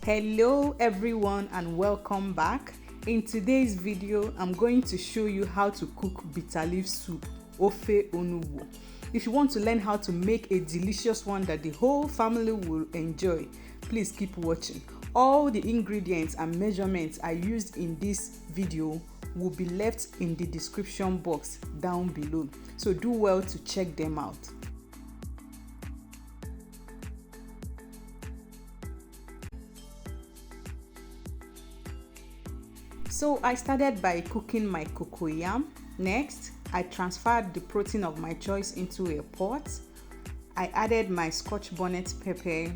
Hello everyone and welcome back. In today's video, I'm going to show you how to cook bitter leaf soup, ofe onugbu. If you want to learn how to make a delicious one that the whole family will enjoy, please keep watching. All the ingredients and measurements I used in this video will be left in the description box down below, so do well to check them out. So I started by cooking my cocoyam. Next, I transferred the protein of my choice into a pot. I added my scotch bonnet pepper,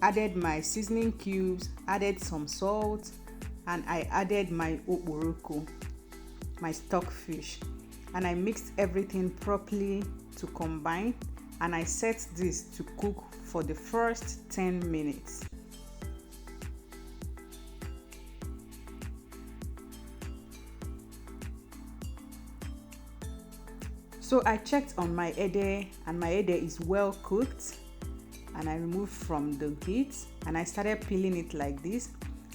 added my seasoning cubes, added some salt, and I added my okporoko, my stockfish, and I mixed everything properly to combine, and I set this to cook for the first 10 minutes. So I checked on my ede, and my ede is well cooked, and I removed from the heat and I started peeling it like this.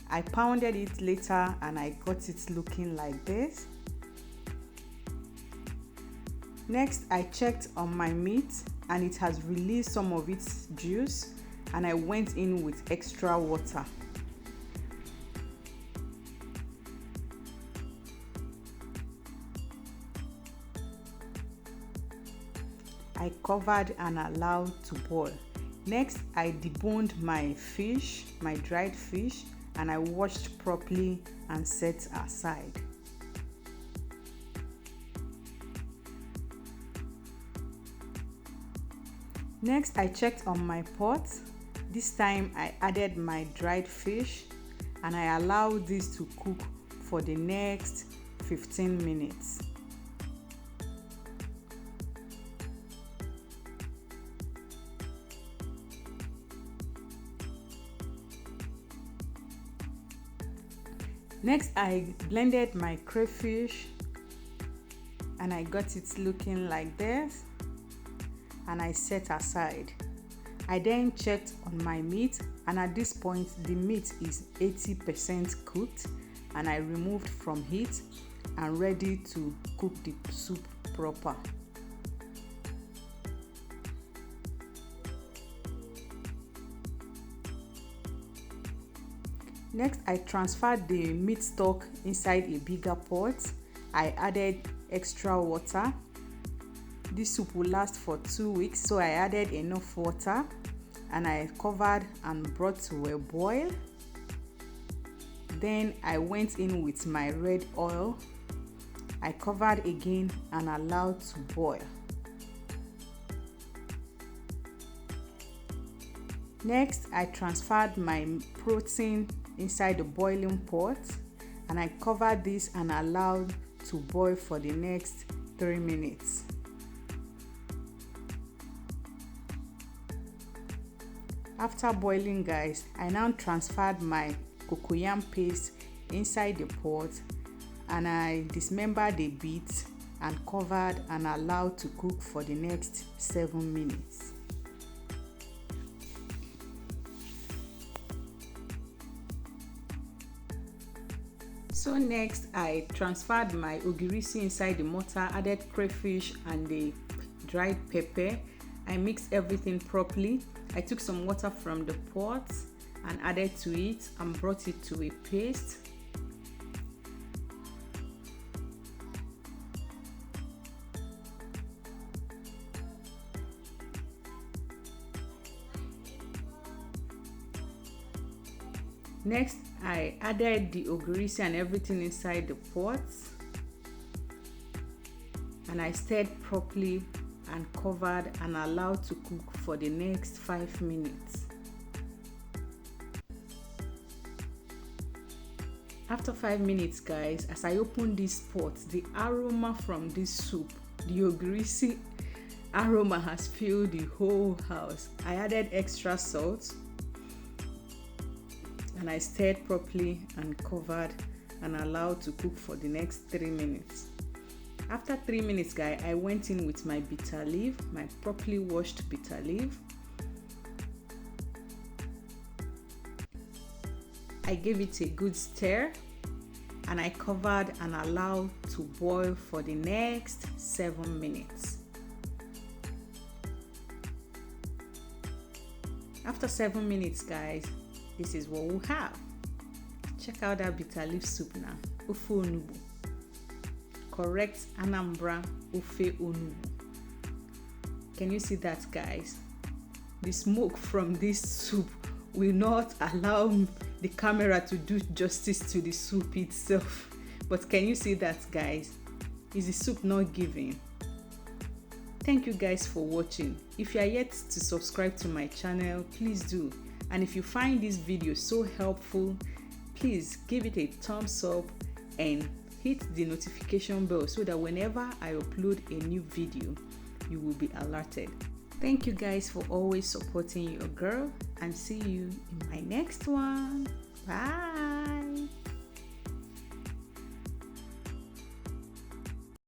I pounded it later and I got it looking like this. Next, I checked on my meat and it has released some of its juice, and I went in with extra water. I covered and allowed to boil. Next, I deboned my fish, my dried fish, and I washed properly and set aside. Next, I checked on my pot. This time I added my dried fish and I allowed this to cook for the next 15 minutes. Next, I blended my crayfish and I got it looking like this, and I set aside. I then checked on my meat, and at this point the meat is 80% cooked, and I removed from heat and ready to cook the soup proper. Next, I transferred the meat stock inside a bigger pot. I added extra water. This soup will last for 2 weeks, so I added enough water and I covered and brought to a boil. Then I went in with my red oil. I covered again and allowed to boil. Next, I transferred my protein inside the boiling pot and I covered this and allowed to boil for the next 3 minutes. After boiling, guys, I now transferred my cocoyam paste inside the pot and I dismembered the bits and covered and allowed to cook for the next 7 minutes. So next, I transferred my ogiri inside the mortar, added crayfish and the dried pepper. I mixed everything properly. I took some water from the pot and added to it and brought it to a paste. Next, I added the ogiri and everything inside the pot and I stirred properly and covered and allowed to cook for the next 5 minutes. After 5 minutes, guys, as I opened this pot, the aroma from this soup, the ogiri aroma has filled the whole house. I added extra salt and I stirred properly and covered and allowed to cook for the next 3 minutes. After 3 minutes, guys, I went in with my bitter leaf, my properly washed bitter leaf. I gave it a good stir and I covered and allowed to boil for the next 7 minutes. After 7 minutes, guys, this is what we have. Check out that bitter leaf soup now. Ofe onugbu. Correct Anambra ofe onugbu. Can you see that, guys? The smoke from this soup will not allow the camera to do justice to the soup itself. But can you see that, guys? Is the soup not giving? Thank you guys for watching. If you are yet to subscribe to my channel, please do. And if you find this video so helpful, please give it a thumbs up and hit the notification bell so that whenever I upload a new video, you will be alerted. Thank you guys for always supporting your girl, and see you in my next one. Bye.